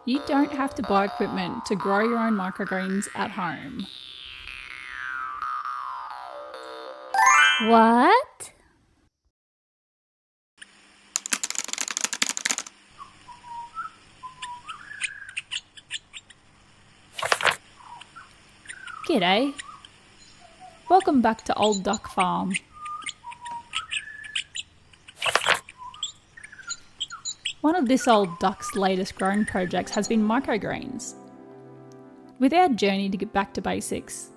You don't have to buy equipment to grow your own microgreens at home. What? G'day. Welcome back to Old Duck Farm. One of this old duck's latest growing projects has been microgreens. With our journey to get back to basics,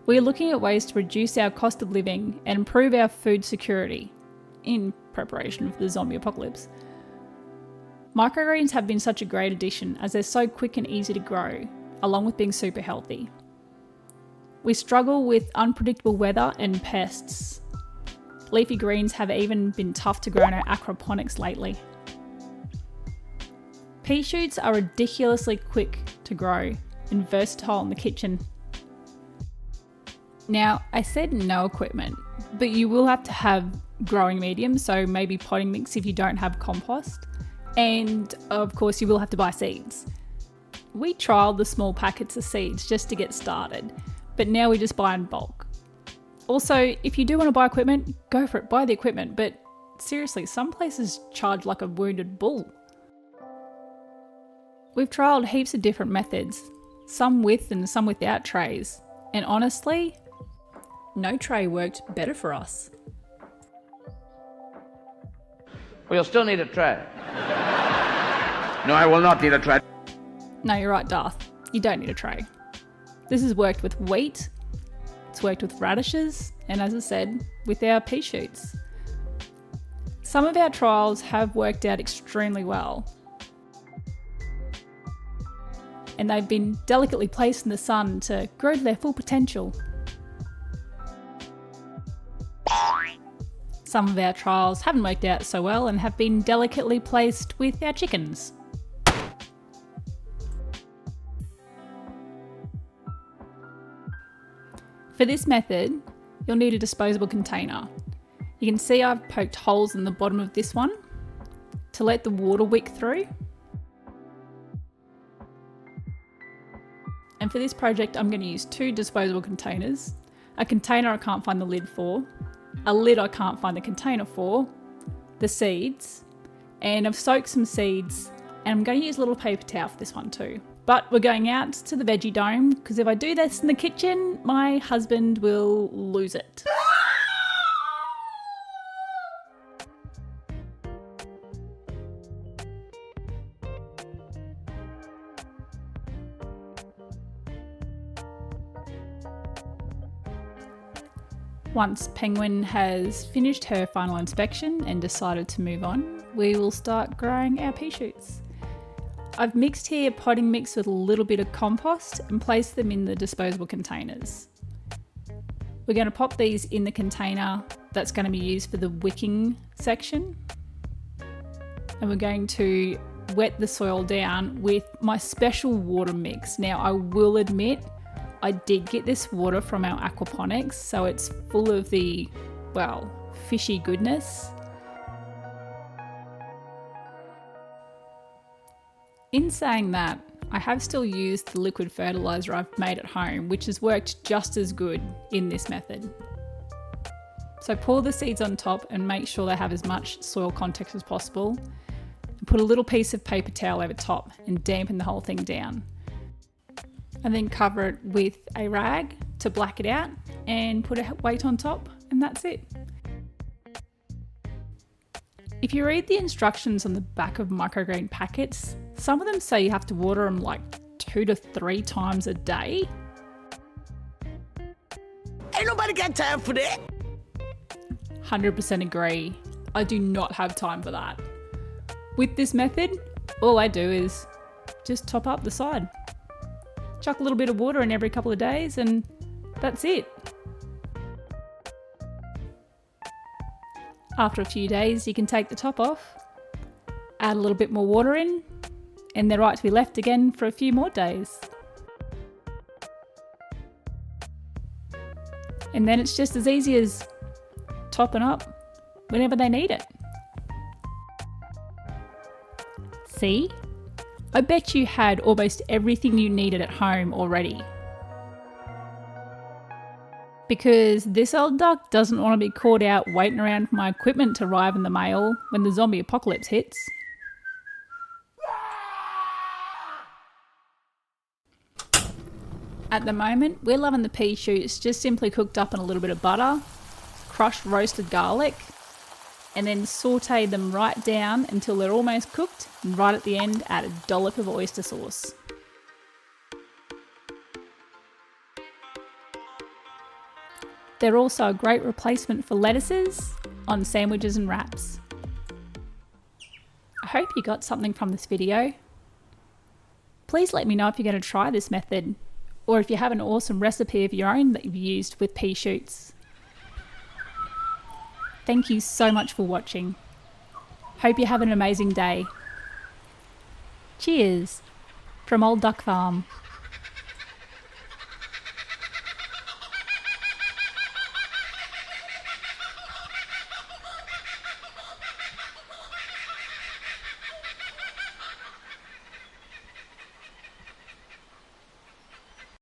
we are looking at ways to reduce our cost of living and improve our food security in preparation for the zombie apocalypse. Microgreens have been such a great addition as they're so quick and easy to grow, along with being super healthy. We struggle with unpredictable weather and pests. Leafy greens have even been tough to grow in our aquaponics lately. Pea shoots are ridiculously quick to grow and versatile in the kitchen. Now, I said no equipment, but you will have to have growing medium, so maybe potting mix if you don't have compost. And of course, you will have to buy seeds. We trialled the small packets of seeds just to get started, but now we just buy in bulk. Also, if you do want to buy equipment, go for it, buy the equipment, but seriously, some places charge like a wounded bull. We've trialled heaps of different methods, some with and some without trays, and honestly, no tray worked better for us. Well, you'll still need a tray. No, I will not need a tray. No, you're right, Darth. You don't need a tray. This has worked with wheat, it's worked with radishes, and as I said, with our pea shoots. Some of our trials have worked out extremely well, and they've been delicately placed in the sun to grow to their full potential. Some of our trials haven't worked out so well and have been delicately placed with our chickens. For this method, you'll need a disposable container. You can see I've poked holes in the bottom of this one to let the water wick through. And for this project, I'm going to use 2 disposable containers, a container I can't find the lid for, a lid I can't find the container for, the seeds, and I've soaked some seeds, and I'm going to use a little paper towel for this one too. But we're going out to the veggie dome because if I do this in the kitchen, my husband will lose it. Once Penguin has finished her final inspection and decided to move on, we will start growing our pea shoots. I've mixed here a potting mix with a little bit of compost and placed them in the disposable containers. We're going to pop these in the container that's going to be used for the wicking section. And we're going to wet the soil down with my special water mix. Now, I will admit, I did get this water from our aquaponics, so it's full of the, well, fishy goodness. In saying that, I have still used the liquid fertiliser I've made at home, which has worked just as good in this method. So pour the seeds on top and make sure they have as much soil contact as possible. And put a little piece of paper towel over top and dampen the whole thing down. And then cover it with a rag to black it out and put a weight on top, and that's it. If you read the instructions on the back of microgreen packets, some of them say you have to water them like 2 to 3 times a day. Ain't nobody got time for that. 100% agree. I do not have time for that. With this method, all I do is just top up the side. Chuck a little bit of water in every couple of days and that's it. After a few days, you can take the top off, add a little bit more water in, and they're right to be left again for a few more days. And then it's just as easy as topping up whenever they need it. See? I bet you had almost everything you needed at home already. Because this old duck doesn't want to be caught out waiting around for my equipment to arrive in the mail when the zombie apocalypse hits. At the moment, we're loving the pea shoots just simply cooked up in a little bit of butter, crushed roasted garlic, and then saute them right down until they're almost cooked, and right at the end add a dollop of oyster sauce. They're also a great replacement for lettuces on sandwiches and wraps. I hope you got something from this video. Please let me know if you're going to try this method, or if you have an awesome recipe of your own that you've used with pea shoots. Thank you so much for watching. Hope you have an amazing day. Cheers from Old Duck Farm.